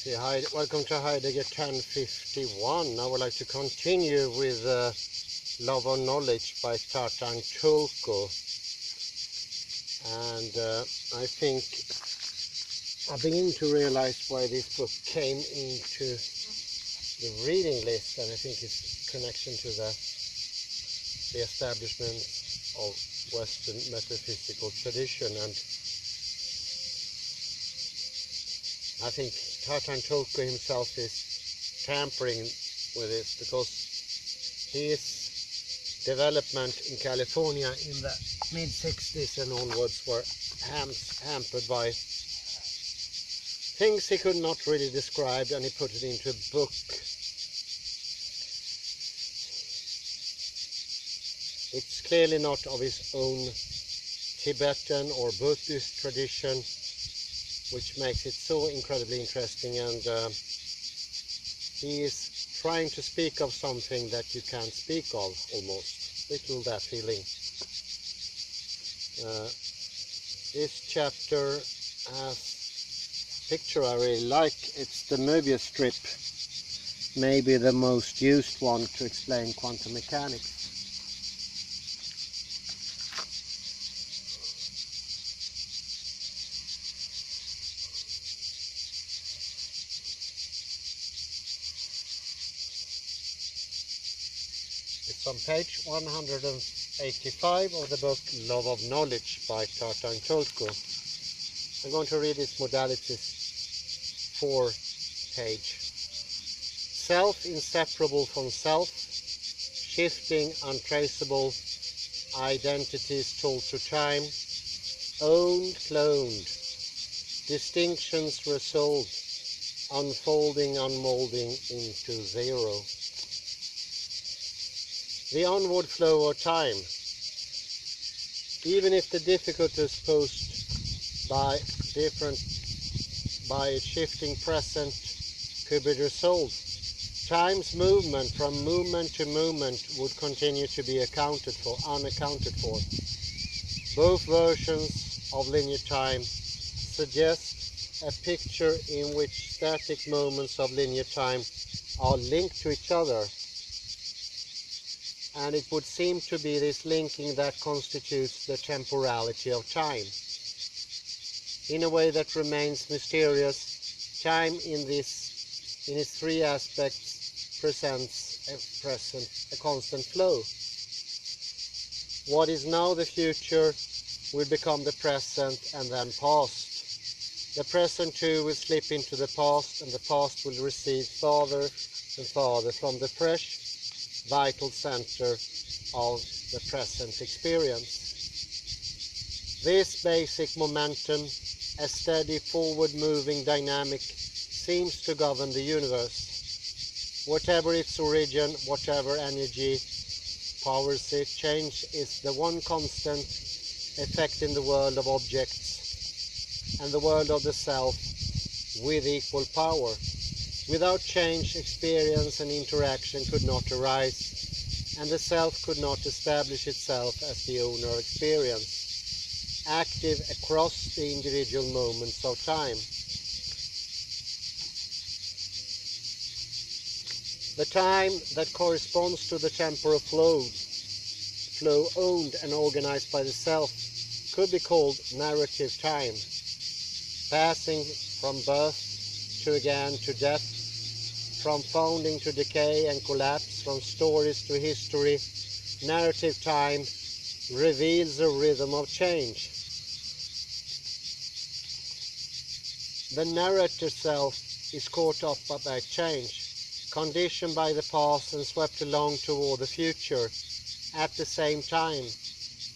Welcome to Heidegger 1051. I would like to continue with Love of Knowledge by Tarthang Tulku. And I think I begin to realize why this book came into the reading list, and I think it's connection to the establishment of Western metaphysical tradition. And I think Tarthang Tulku himself is tampering with this because his development in California in the mid-60s and onwards were hampered by things he could not really describe, and he put it into a book. It's clearly not of his own Tibetan or Buddhist tradition, which makes it so incredibly interesting, and he is trying to speak of something that you can't speak of, almost. Little that feeling. This chapter has a picture I really like. It's the Möbius strip, maybe the most used one to explain quantum mechanics. It's on page 185 of the book Love of Knowledge by Tarthang Tulku. I'm going to read its modalities 4 page. Self inseparable from self, shifting untraceable identities told to time, owned, cloned, distinctions resolved, unfolding, unmolding into zero. The onward flow of time, even if the difficulties posed by its shifting present could be resolved, time's movement from movement to movement would continue to be unaccounted for. Both versions of linear time suggest a picture in which static moments of linear time are linked to each other. And it would seem to be this linking that constitutes the temporality of time. In a way that remains mysterious, time in its three aspects presents a constant flow. What is now the future will become the present and then past. The present too will slip into the past, and the past will recede farther and farther from the fresh vital center of the present experience. This basic momentum, a steady forward-moving dynamic, seems to govern the universe. Whatever its origin, whatever energy powers it, change is the one constant effect in the world of objects and the world of the self with equal power. Without change, experience and interaction could not arise, and the self could not establish itself as the owner of experience, active across the individual moments of time. The time that corresponds to the temporal flow owned and organized by the self could be called narrative time, passing from birth to death, from founding to decay and collapse, from stories to history. Narrative time reveals a rhythm of change. The narrator self is caught up by change, conditioned by the past and swept along toward the future. At the same time,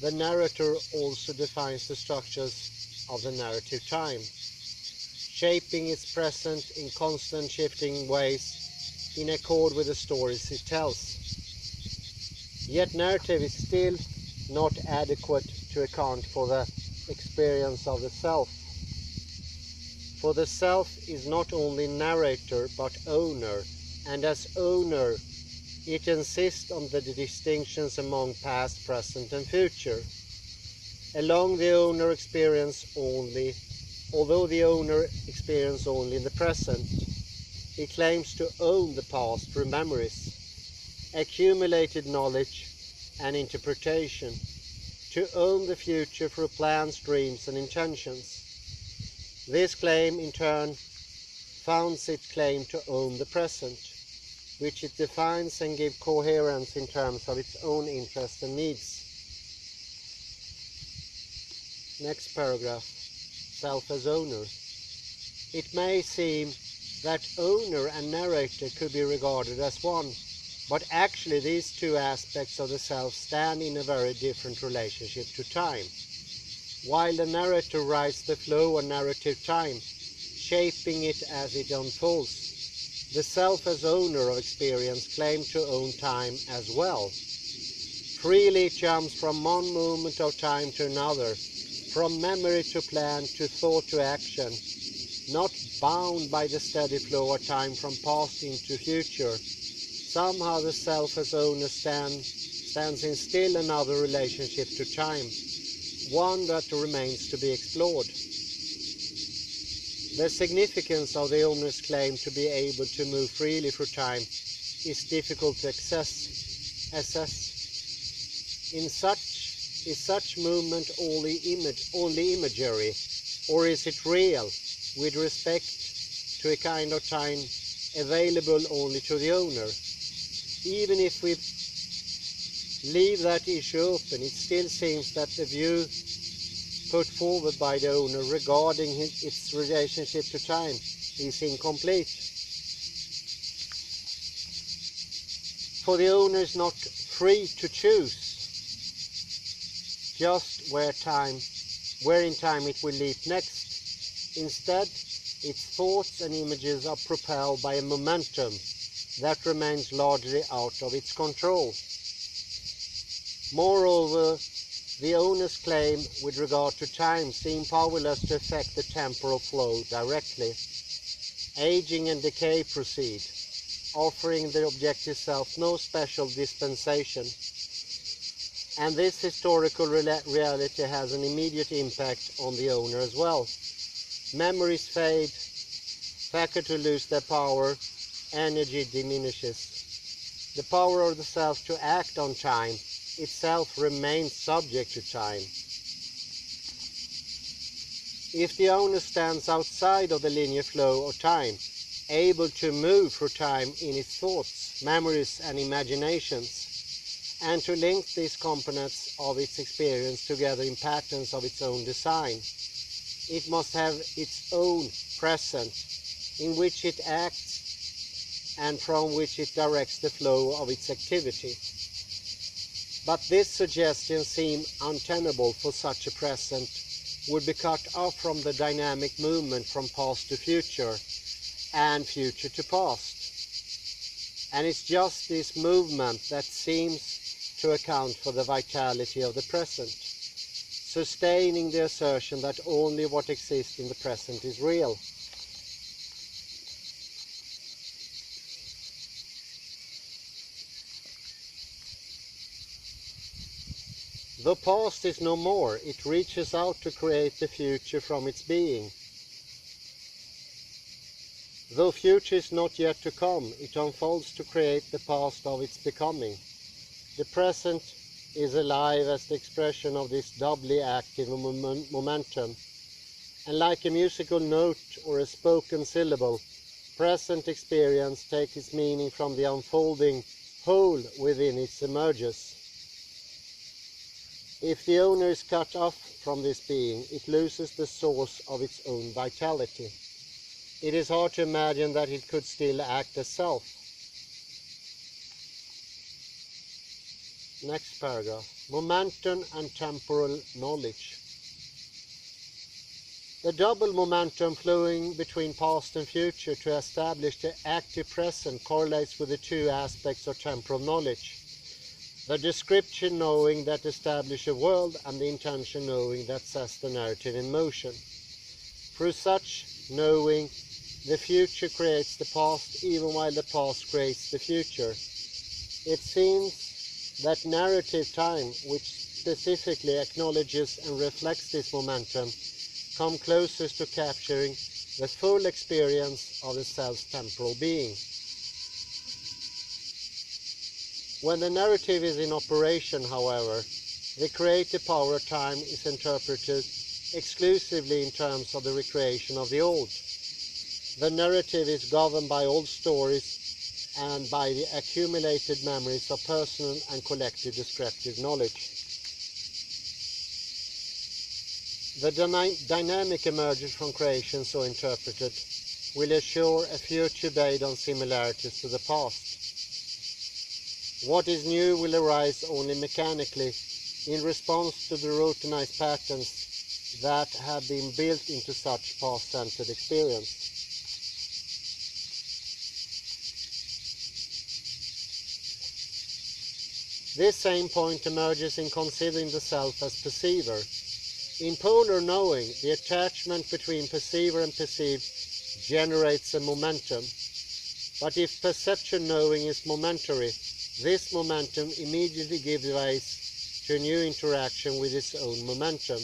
the narrator also defines the structures of the narrative time, shaping its present in constant shifting ways in accord with the stories it tells. Yet narrative is still not adequate to account for the experience of the self. For the self is not only narrator but owner, and as owner it insists on the distinctions among past, present and future. Along the owner experience only, although the owner experiences only in the present, It claims to own the past through memories, accumulated knowledge and interpretation, to own the future through plans, dreams and intentions. This claim in turn founds its claim to own the present, which it defines and gives coherence in terms of its own interests and needs. Next paragraph, self as owner. It may seem that owner and narrator could be regarded as one, but actually these two aspects of the self stand in a very different relationship to time. While the narrator rides the flow of narrative time, shaping it as it unfolds, the self as owner of experience claims to own time as well. Freely it jumps from one moment of time to another, from memory to plan to thought to action, not bound by the steady flow of time from past into future. Somehow the self as owner stands in still another relationship to time, one that remains to be explored. The significance of the owner's claim to be able to move freely through time is difficult to assess. Is such movement only imagery, or is it real, with respect to a kind of time available only to the owner? Even if we leave that issue open, it still seems that the view put forward by the owner regarding its relationship to time is incomplete. For the owner is not free to choose just where in time it will leap next. Instead, its thoughts and images are propelled by a momentum that remains largely out of its control. Moreover, the owner's claim with regard to time seems powerless to affect the temporal flow directly. Aging and decay proceed, offering the objective self no special dispensation. And this historical reality has an immediate impact on the owner as well. Memories fade, faculties lose their power, energy diminishes. The power of the self to act on time itself remains subject to time. If the owner stands outside of the linear flow of time, able to move through time in its thoughts, memories and imaginations, and to link these components of its experience together in patterns of its own design, it must have its own present, in which it acts and from which it directs the flow of its activity. But this suggestion seems untenable, for such a present would be cut off from the dynamic movement from past to future and future to past. And it's just this movement that seems to account for the vitality of the present, sustaining the assertion that only what exists in the present is real. The past is no more, it reaches out to create the future from its being. Though future is not yet to come, it unfolds to create the past of its becoming. The present is alive as the expression of this doubly active momentum, and like a musical note or a spoken syllable, present experience takes its meaning from the unfolding whole within it emerges. If the owner is cut off from this being, it loses the source of its own vitality. It is hard to imagine that it could still act as self. Next paragraph. Momentum and temporal knowledge. The double momentum flowing between past and future to establish the active present correlates with the two aspects of temporal knowledge. The description knowing that establish a world, and the intention knowing that sets the narrative in motion. Through such knowing, the future creates the past, even while the past creates the future. It seems that narrative time, which specifically acknowledges and reflects this momentum, come closest to capturing the full experience of the self's temporal being. When the narrative is in operation, however, the creative power of time is interpreted exclusively in terms of the recreation of the old. The narrative is governed by old stories and by the accumulated memories of personal and collective descriptive knowledge. The dynamic emergence from creation, so interpreted, will assure a future based on similarities to the past. What is new will arise only mechanically in response to the routinized patterns that have been built into such past-centered experience. This same point emerges in considering the self as perceiver. In polar knowing, the attachment between perceiver and perceived generates a momentum. But if perception knowing is momentary, this momentum immediately gives rise to a new interaction with its own momentum.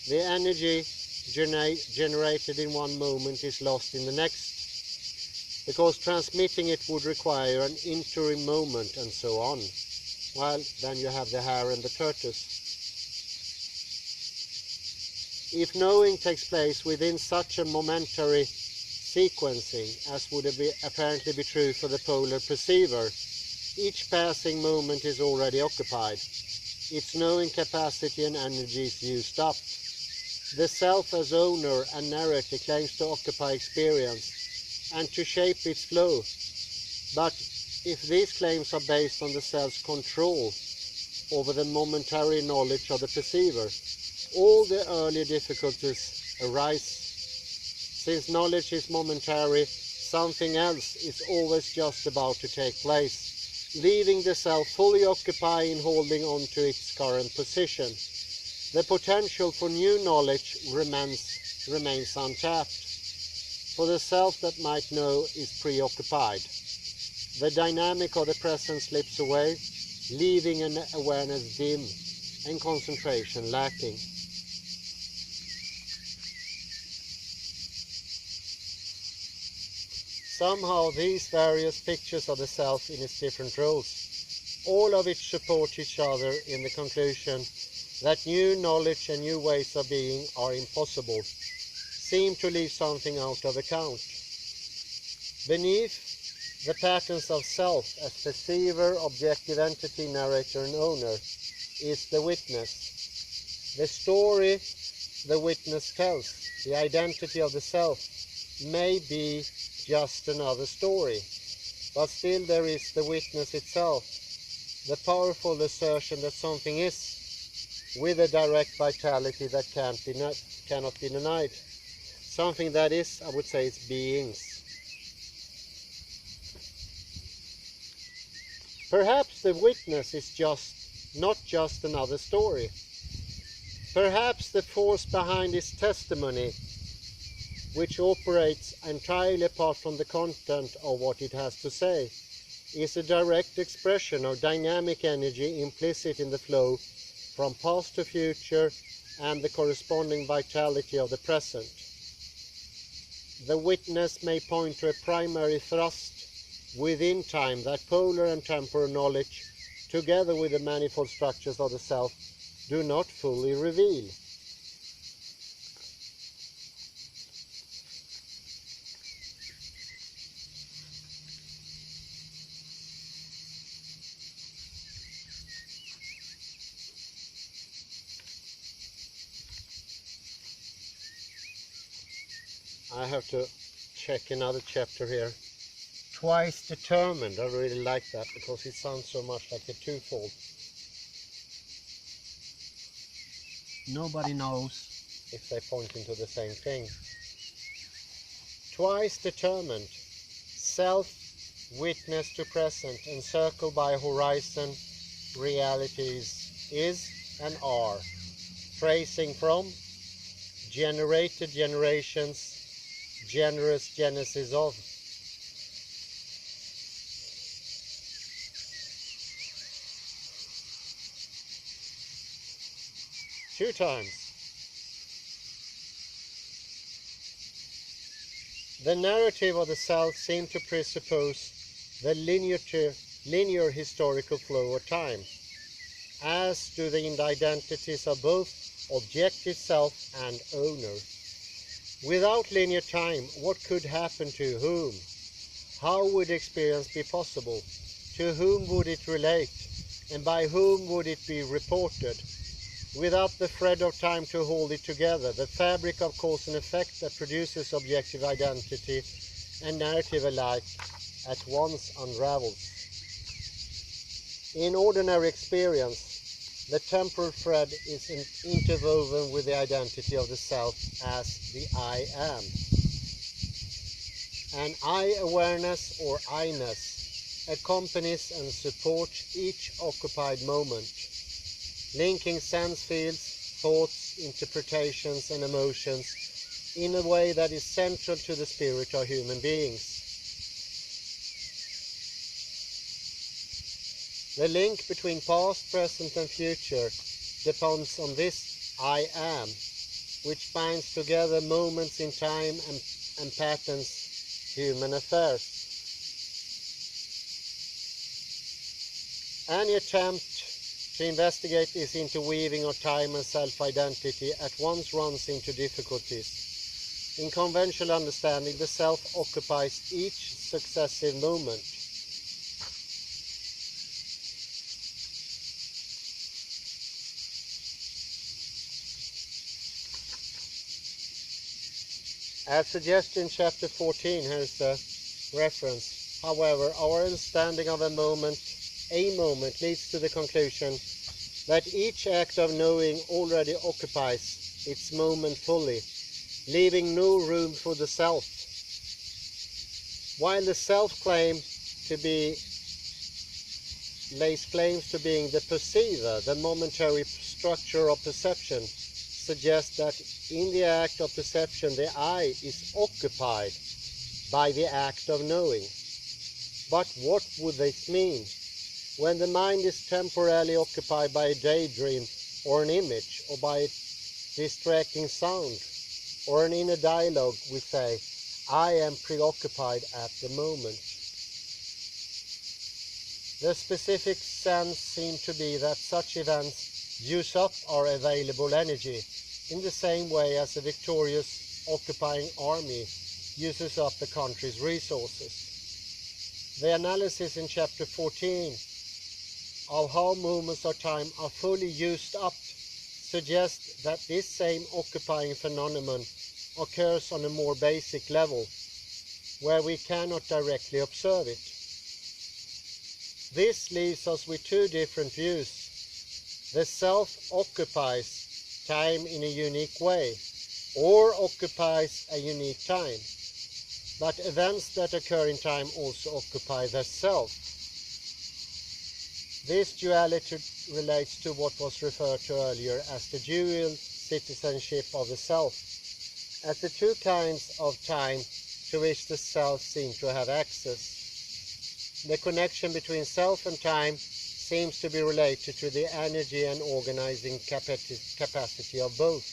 The energy generated in one moment is lost in the next, because transmitting it would require an interim moment and so on. Well, then you have the hare and the tortoise. If knowing takes place within such a momentary sequencing, as would apparently be true for the polar perceiver, each passing moment is already occupied. Its knowing capacity and energy is used up. The self as owner and narrator claims to occupy experience and to shape its flow. But if these claims are based on the self's control over the momentary knowledge of the perceiver, all the earlier difficulties arise. Since knowledge is momentary, something else is always just about to take place, leaving the self fully occupied in holding on to its current position. The potential for new knowledge remains untapped, for the self that might know is preoccupied. The dynamic of the present slips away, leaving an awareness dim and concentration lacking. Somehow these various pictures of the self in its different roles, all of which support each other in the conclusion that new knowledge and new ways of being are impossible, seem to leave something out of account. Beneath the patterns of self as perceiver, objective entity, narrator and owner is the witness. The story the witness tells, the identity of the self, may be just another story, but still there is the witness itself, the powerful assertion that something is, with a direct vitality that cannot be denied. Something that is, I would say, is beings. Perhaps the witness is not just another story. Perhaps the force behind his testimony, which operates entirely apart from the content of what it has to say, is a direct expression of dynamic energy implicit in the flow from past to future and the corresponding vitality of the present. The witness may point to a primary thrust within time that polar and temporal knowledge, together with the manifold structures of the self, do not fully reveal. I have to check another chapter here. Twice determined. I really like that because it sounds so much like a twofold. Nobody knows if they point into the same thing. Twice determined. Self, witness to present, encircled by horizon, realities is and are. Tracing from generated generations, generous genesis of. Two times. The narrative of the self seems to presuppose the linear historical flow of time, as do the identities of both objective self and owner. Without linear time, what could happen to whom? How would experience be possible? To whom would it relate? And by whom would it be reported? Without the thread of time to hold it together, the fabric of cause and effect that produces objective identity and narrative alike at once unravels. In ordinary experience, the temporal thread is interwoven with the identity of the self as the I am. An I-awareness or I-ness accompanies and supports each occupied moment, linking sense fields, thoughts, interpretations and emotions in a way that is central to the spirit of human beings. The link between past, present and future depends on this I am, which binds together moments in time and patterns human affairs. Any attempt to investigate this interweaving of time and self-identity at once runs into difficulties. In conventional understanding, the self occupies each successive moment. As suggested in chapter 14, here's the reference. However, our understanding of a moment leads to the conclusion that each act of knowing already occupies its moment fully, leaving no room for the self. While the self lays claims to being the perceiver, the momentary structure of perception suggests that in the act of perception the I is occupied by the act of knowing. But what would this mean? When the mind is temporarily occupied by a daydream or an image, or by a distracting sound, or an inner dialogue, we say, I am preoccupied at the moment. The specific sense seems to be that such events use up our available energy, in the same way as a victorious occupying army uses up the country's resources. The analysis in chapter 14 of how moments of time are fully used up suggests that this same occupying phenomenon occurs on a more basic level, where we cannot directly observe it. This leaves us with two different views. The self occupies time in a unique way, or occupies a unique time, but events that occur in time also occupy the self. This duality relates to what was referred to earlier as the dual citizenship of the self, as the two kinds of time to which the self seems to have access. The connection between self and time seems to be related to the energy and organizing capacity of both.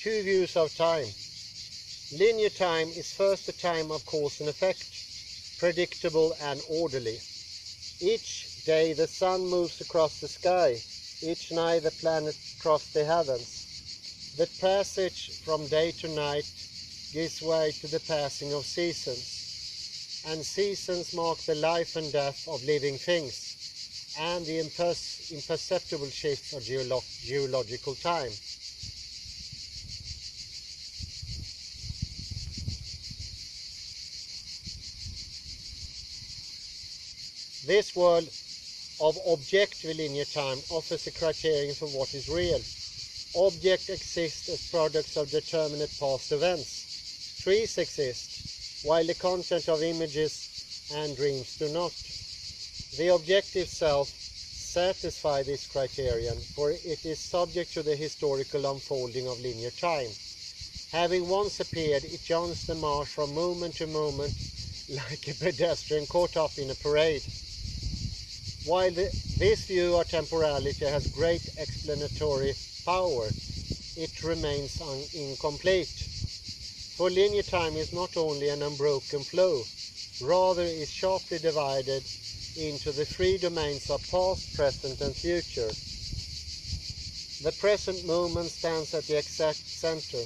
Two views of time. Linear time is first a time of cause and effect, predictable and orderly. Each day the sun moves across the sky, each night the planets cross the heavens. The passage from day to night gives way to the passing of seasons, and seasons mark the life and death of living things, and the imperceptible shifts of geological time. This world of objective linear time offers a criterion for what is real. Objects exist as products of determinate past events. Trees exist, while the content of images and dreams do not. The objective self satisfies this criterion, for it is subject to the historical unfolding of linear time. Having once appeared, it joins the march from moment to moment like a pedestrian caught up in a parade. While this view of temporality has great explanatory power, it remains incomplete. For linear time is not only an unbroken flow, rather is sharply divided into the three domains of past, present and future. The present moment stands at the exact center.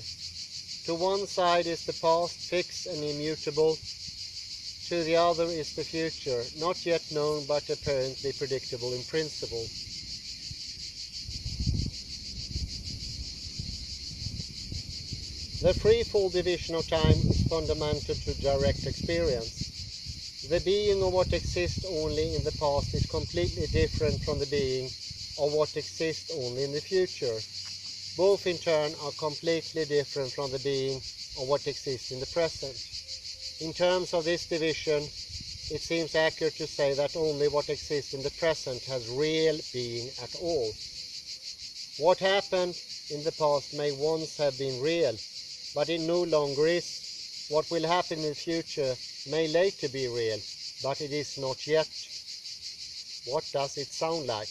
To one side is the past, fixed and immutable. To the other is the future, not yet known but apparently predictable in principle. The threefold division of time is fundamental to direct experience. The being of what exists only in the past is completely different from the being of what exists only in the future. Both in turn are completely different from the being of what exists in the present. In terms of this division, it seems accurate to say that only what exists in the present has real being at all. What happened in the past may once have been real, but it no longer is. What will happen in the future may later be real, but it is not yet. What does it sound like?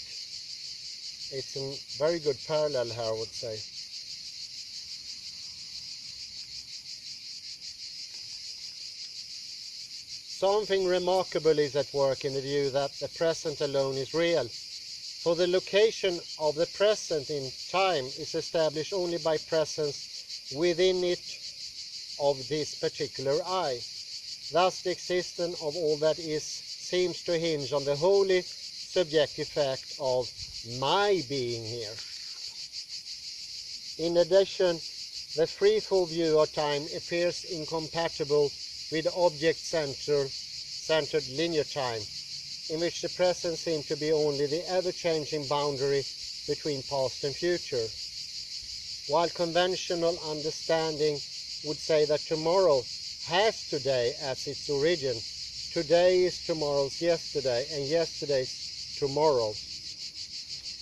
It's a very good parallel here, I would say. Something remarkable is at work in the view that the present alone is real. For the location of the present in time is established only by presence within it of this particular I. Thus the existence of all that is seems to hinge on the wholly subjective fact of my being here. In addition, the threefold view of time appears incompatible with object-centered linear time, in which the present seems to be only the ever-changing boundary between past and future. While conventional understanding would say that tomorrow has today as its origin, today is tomorrow's yesterday, and yesterday's tomorrow.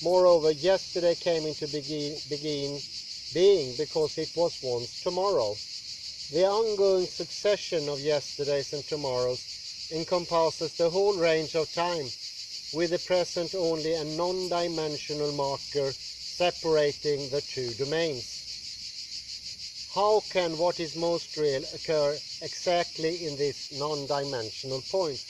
Moreover, yesterday came into being because it was once tomorrow. The ongoing succession of yesterdays and tomorrows encompasses the whole range of time, with the present only a non-dimensional marker separating the two domains. How can what is most real occur exactly in this non-dimensional point?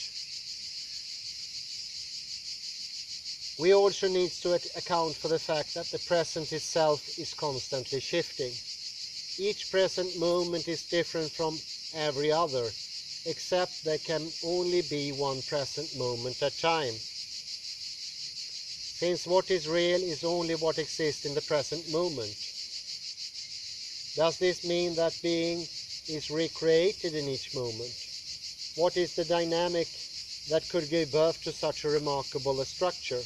We also need to account for the fact that the present itself is constantly shifting. Each present moment is different from every other, except there can only be one present moment at a time. Since what is real is only what exists in the present moment. Does this mean that being is recreated in each moment? What is the dynamic that could give birth to such a remarkable structure?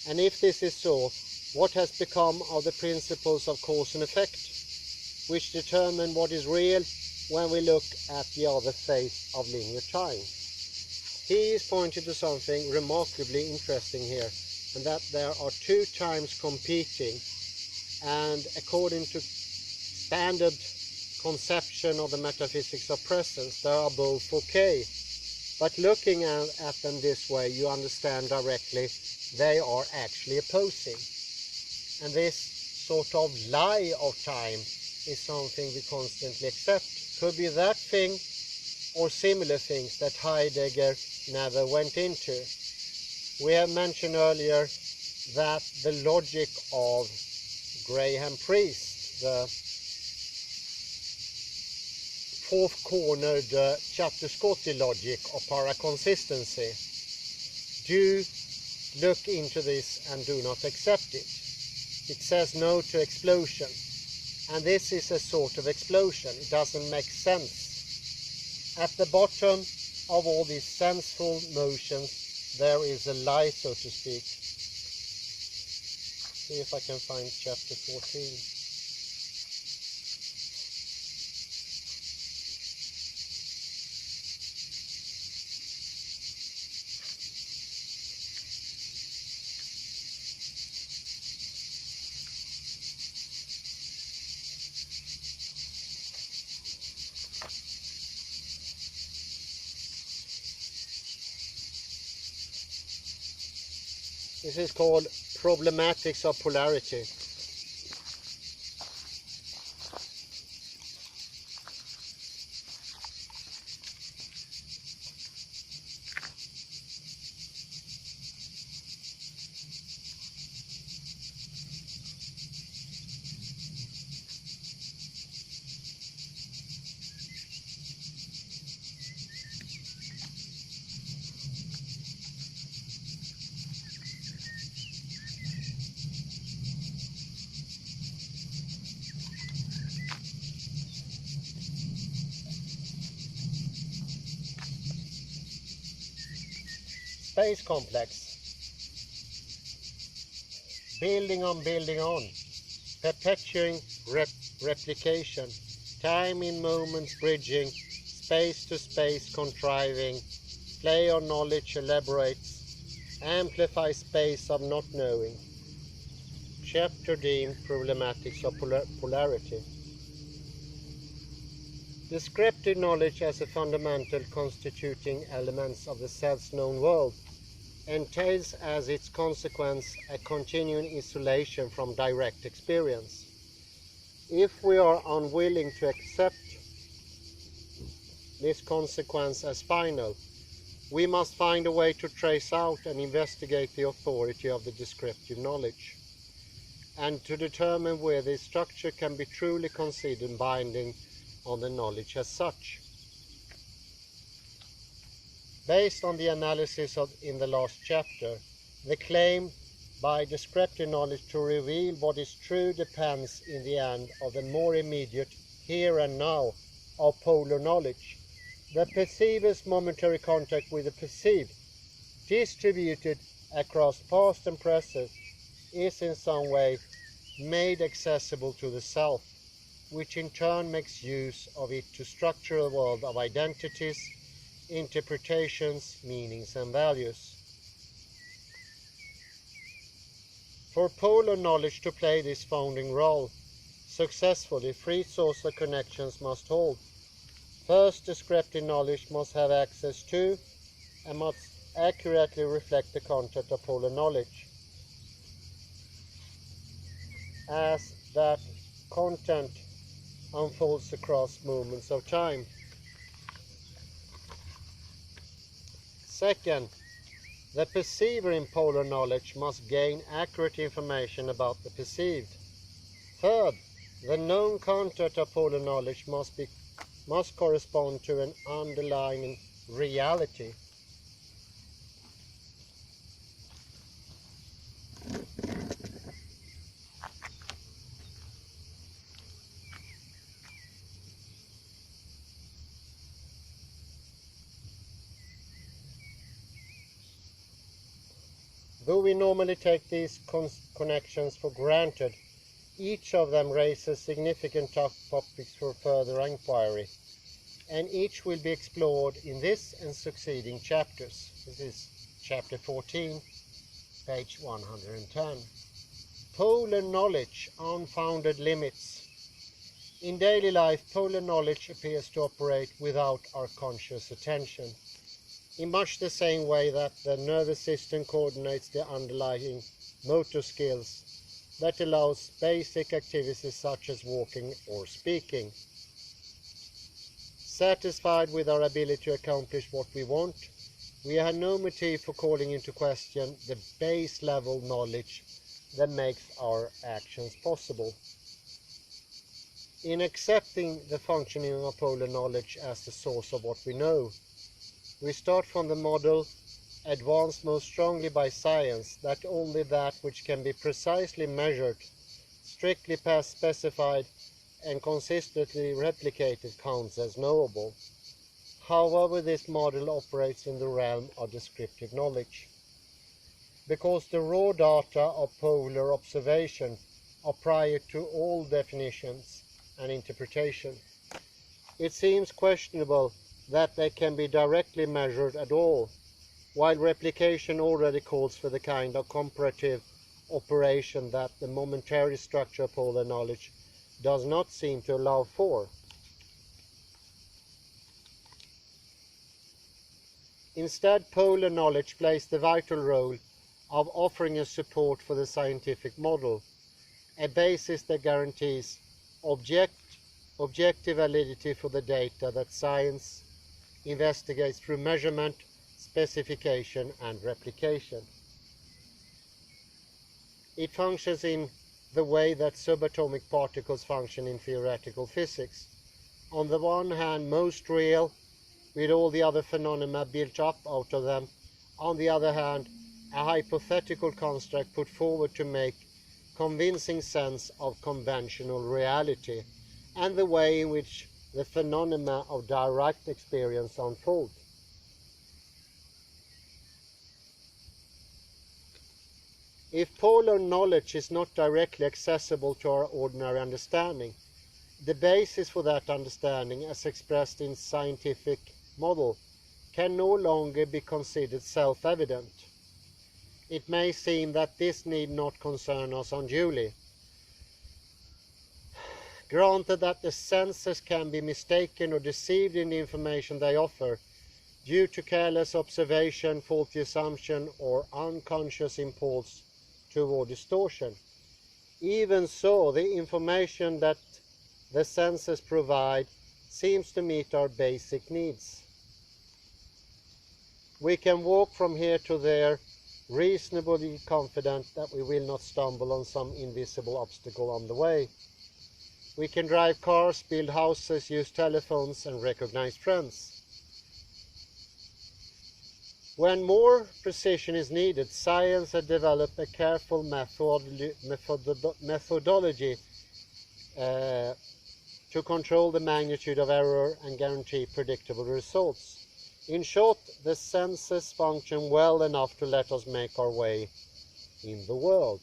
And if this is so, what has become of the principles of cause and effect, which determine what is real when we look at the other face of linear time? He is pointing to something remarkably interesting here, and that there are two times competing, and according to standard conception of the metaphysics of presence, they are both okay. But looking at them this way, you understand directly they are actually opposing. And this sort of lie of time is something we constantly accept. Could be that thing or similar things that Heidegger never went into. We have mentioned earlier that the logic of Graham Priest, the fourth-cornered Chatuscotti logic of paraconsistency, do look into this and do not accept it. It says no to explosion. And this is a sort of explosion. It doesn't make sense. At the bottom of all these senseful motions, there is a lie, so to speak. See if I can find chapter 14. This is called Problematics of Polarity. Space complex. Building on, perpetuating replication, time in moments bridging, space to space contriving, play on knowledge elaborates, amplify space of not knowing. Chapter deemed problematics of polarity. Descriptive knowledge as a fundamental constituting elements of the self-known world entails as its consequence a continuing isolation from direct experience. If we are unwilling to accept this consequence as final, we must find a way to trace out and investigate the authority of the descriptive knowledge, and to determine whether this structure can be truly considered binding on the knowledge as such. Based on the analysis in the last chapter, the claim by descriptive knowledge to reveal what is true depends in the end on the more immediate here and now of polar knowledge. The perceiver's momentary contact with the perceived, distributed across past and present, is in some way made accessible to the self, which in turn makes use of it to structure a world of identities, interpretations, meanings and values. For polar knowledge to play this founding role successfully, three social connections must hold. First, descriptive knowledge must have access to and must accurately reflect the content of polar knowledge, as that content unfolds across moments of time. Second, the perceiver in polar knowledge must gain accurate information about the perceived. Third, the known content of polar knowledge must correspond to an underlying reality. Though we normally take these connections for granted, each of them raises significant topics for further inquiry, and each will be explored in this and succeeding chapters. This is chapter 14, page 110. Polar knowledge, unfounded limits. In daily life, polar knowledge appears to operate without our conscious attention, in much the same way that the nervous system coordinates the underlying motor skills that allows basic activities such as walking or speaking. Satisfied with our ability to accomplish what we want, we have no motive for calling into question the base level knowledge that makes our actions possible. In accepting the functioning of polar knowledge as the source of what we know, we start from the model advanced most strongly by science that only that which can be precisely measured, strictly specified and consistently replicated counts as knowable. However, this model operates in the realm of descriptive knowledge, because the raw data of polar observation are prior to all definitions and interpretation. It seems questionable that they can be directly measured at all, while replication already calls for the kind of comparative operation that the momentary structure of polar knowledge does not seem to allow for. Instead, polar knowledge plays the vital role of offering a support for the scientific model, a basis that guarantees objective validity for the data that science investigates through measurement, specification and replication. It functions in the way that subatomic particles function in theoretical physics. On the one hand, most real, with all the other phenomena built up out of them. On the other hand, a hypothetical construct put forward to make convincing sense of conventional reality and the way in which the phenomena of direct experience unfold. If polar knowledge is not directly accessible to our ordinary understanding, the basis for that understanding, as expressed in scientific model, can no longer be considered self-evident. It may seem that this need not concern us unduly. Granted that the senses can be mistaken or deceived in the information they offer due to careless observation, faulty assumption, or unconscious impulse toward distortion. Even so, the information that the senses provide seems to meet our basic needs. We can walk from here to there, reasonably confident that we will not stumble on some invisible obstacle on the way. We can drive cars, build houses, use telephones, and recognize friends. When more precision is needed, science has developed a careful methodology to control the magnitude of error and guarantee predictable results. In short, the senses function well enough to let us make our way in the world.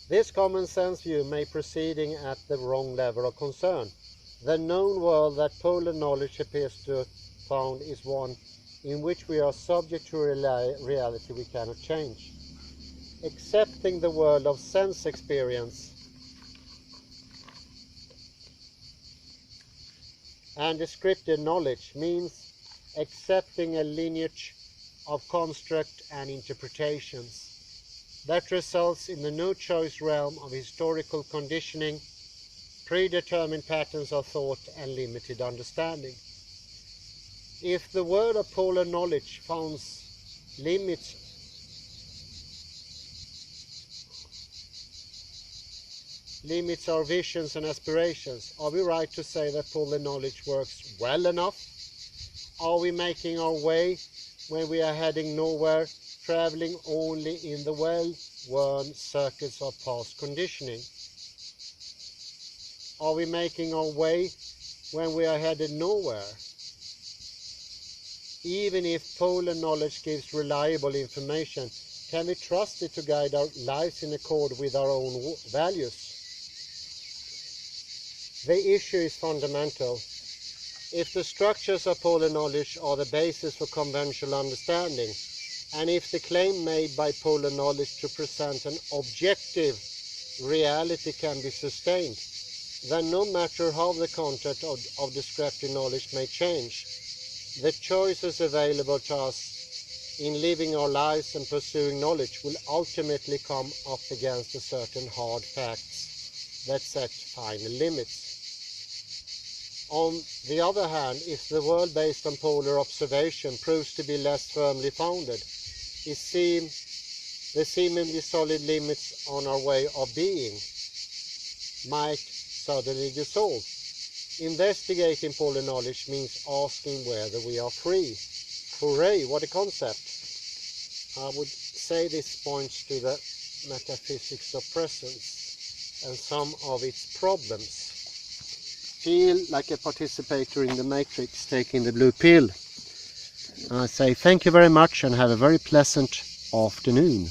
This common sense view may proceeding at the wrong level of concern. The known world that polar knowledge appears to have found is one in which we are subject to a reality we cannot change. Accepting the world of sense experience and descriptive knowledge means accepting a lineage of construct and interpretations that results in the no-choice realm of historical conditioning, predetermined patterns of thought, and limited understanding. If the world of polar knowledge founds limits our visions and aspirations, are we right to say that polar knowledge works well enough? Are we making our way when we are heading nowhere, traveling only in the well-worn circuits of past conditioning? Are we making our way when we are headed nowhere? Even if polar knowledge gives reliable information, can we trust it to guide our lives in accord with our own values? The issue is fundamental. If the structures of polar knowledge are the basis for conventional understanding, and if the claim made by polar knowledge to present an objective reality can be sustained, then no matter how the content of descriptive knowledge may change, the choices available to us in living our lives and pursuing knowledge will ultimately come up against a certain hard facts that set final limits. On the other hand, if the world based on polar observation proves to be less firmly founded, the seemingly solid limits on our way of being might suddenly dissolve. Investigating polar knowledge means asking whether we are free. Hooray, what a concept! I would say this points to the metaphysics of presence and some of its problems. Feel like a participator in the matrix taking the blue pill. I say thank you very much and have a very pleasant afternoon.